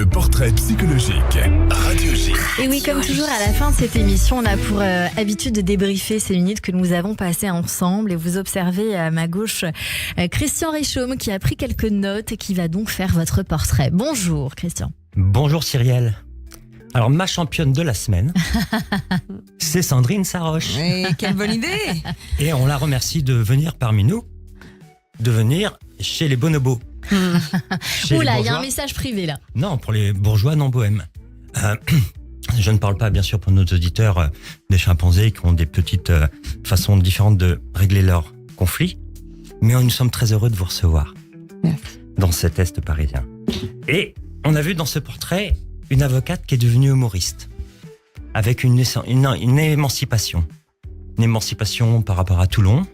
Le portrait psychologique. Radio J. Et oui, comme toujours, à la fin de cette émission, on a pour habitude de débriefer ces minutes que nous avons passées ensemble. Et vous observez à ma gauche Christian Richaume qui a pris quelques notes et qui va donc faire votre portrait. Bonjour Christian. Bonjour Cyrielle. Alors ma championne de la semaine, c'est Sandrine Saroche. Mais quelle bonne idée! Et on la remercie de venir parmi nous, de venir chez les bonobos. Chez Oula, les il y a un bourgeois. message privé là. Non, pour les bourgeois non bohèmes. Je ne parle pas bien sûr pour nos auditeurs des chimpanzés qui ont des petites façons différentes de régler leurs conflits. Mais nous sommes très heureux de vous recevoir dans cet Est parisien. Et on a vu dans ce portrait une avocate qui est devenue humoriste, avec une émancipation. Une émancipation par rapport à Toulon,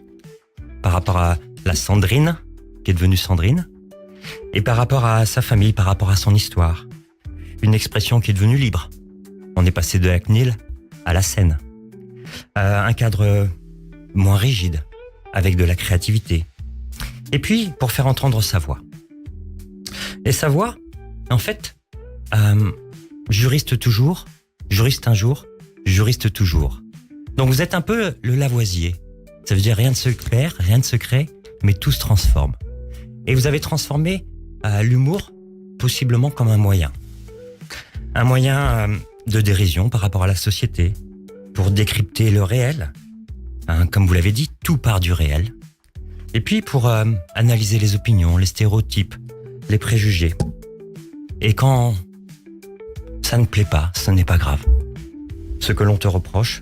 par rapport à la Sandrine, qui est devenue Sandrine, et par rapport à sa famille, par rapport à son histoire. Une expression qui est devenue libre. On est passé de la CNIL à la scène. Un cadre moins rigide, avec de la créativité. Et puis, pour faire entendre sa voix. Et sa voix, en fait, juriste toujours, juriste un jour, juriste toujours. Donc vous êtes un peu le Lavoisier. Ça veut dire rien ne se perd, rien ne se crée, mais tout se transforme. Et vous avez transformé l'humour possiblement comme un moyen. Un moyen de dérision par rapport à la société, pour décrypter le réel. Comme vous l'avez dit, tout part du réel. Et puis pour analyser les opinions, les stéréotypes, les préjugés. Et quand ça ne plaît pas, ce n'est pas grave. Ce que l'on te reproche,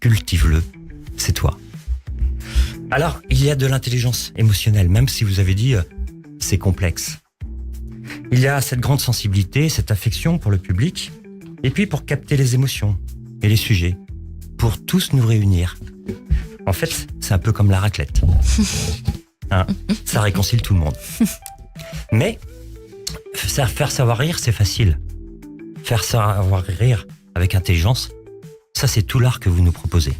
cultive-le, c'est toi. Alors, il y a de l'intelligence émotionnelle, même si vous avez dit c'est complexe. Il y a cette grande sensibilité, cette affection pour le public, et puis pour capter les émotions et les sujets, pour tous nous réunir. En fait, c'est un peu comme la raclette. Ça réconcilie tout le monde. Mais faire savoir rire, c'est facile. Faire savoir rire avec intelligence, ça c'est tout l'art que vous nous proposez.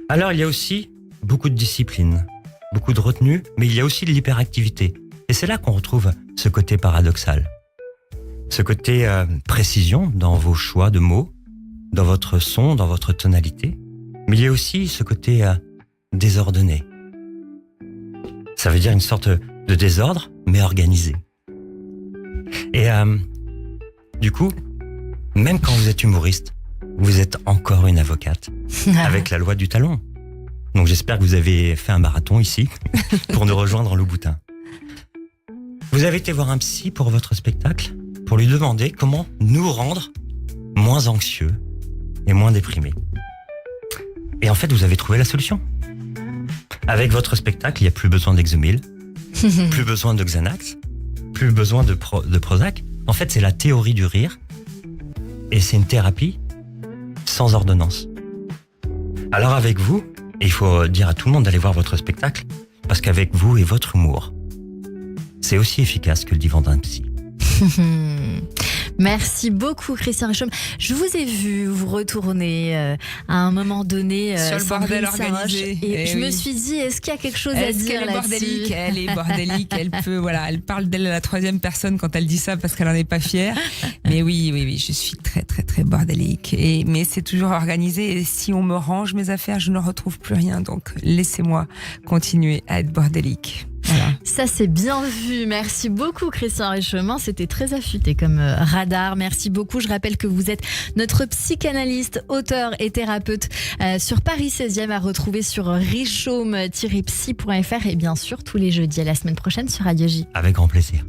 Alors il y a aussi beaucoup de discipline, beaucoup de retenue, mais il y a aussi de l'hyperactivité. Et c'est là qu'on retrouve ce côté paradoxal. Ce côté précision dans vos choix de mots, dans votre son, dans votre tonalité. Mais il y a aussi ce côté désordonné. Ça veut dire une sorte de désordre, mais organisé. Et du coup, même quand vous êtes humoriste, vous êtes encore une avocate, avec la loi du talon. Donc j'espère que vous avez fait un marathon ici, pour nous rejoindre en Louboutin. Vous avez été voir un psy pour votre spectacle, pour lui demander comment nous rendre moins anxieux et moins déprimés. Et en fait, vous avez trouvé la solution. Avec votre spectacle, il n'y a plus besoin d'Exomil, plus besoin de Xanax, plus besoin de Prozac. En fait, c'est la théorie du rire. Et c'est une thérapie sans ordonnance. Alors avec vous, il faut dire à tout le monde d'aller voir votre spectacle, parce qu'avec vous et votre humour, c'est aussi efficace que le divan d'un psy. Merci beaucoup Christian Richaume. Je vous ai vu vous retourner à un moment donné sur le bordel Sandrine organisé. Saroche, et je me suis dit, est-ce qu'il y a quelque chose à Est-ce dire qu'elle est là-dessus? bordélique? Elle est bordélique, elle parle d'elle à la troisième personne quand elle dit ça parce qu'elle en est pas fière. Mais oui, je suis très très très bordélique. Mais c'est toujours organisé et si on me range mes affaires, je ne retrouve plus rien. Donc laissez-moi continuer à être bordélique. Voilà. Ça c'est bien vu, merci beaucoup Christian Richaume, c'était très affûté comme radar, merci beaucoup. Je rappelle que vous êtes notre psychanalyste, auteur et thérapeute sur Paris 16e à retrouver sur richaume-psy.fr et bien sûr tous les jeudis. À la semaine prochaine sur Radio J. Avec grand plaisir.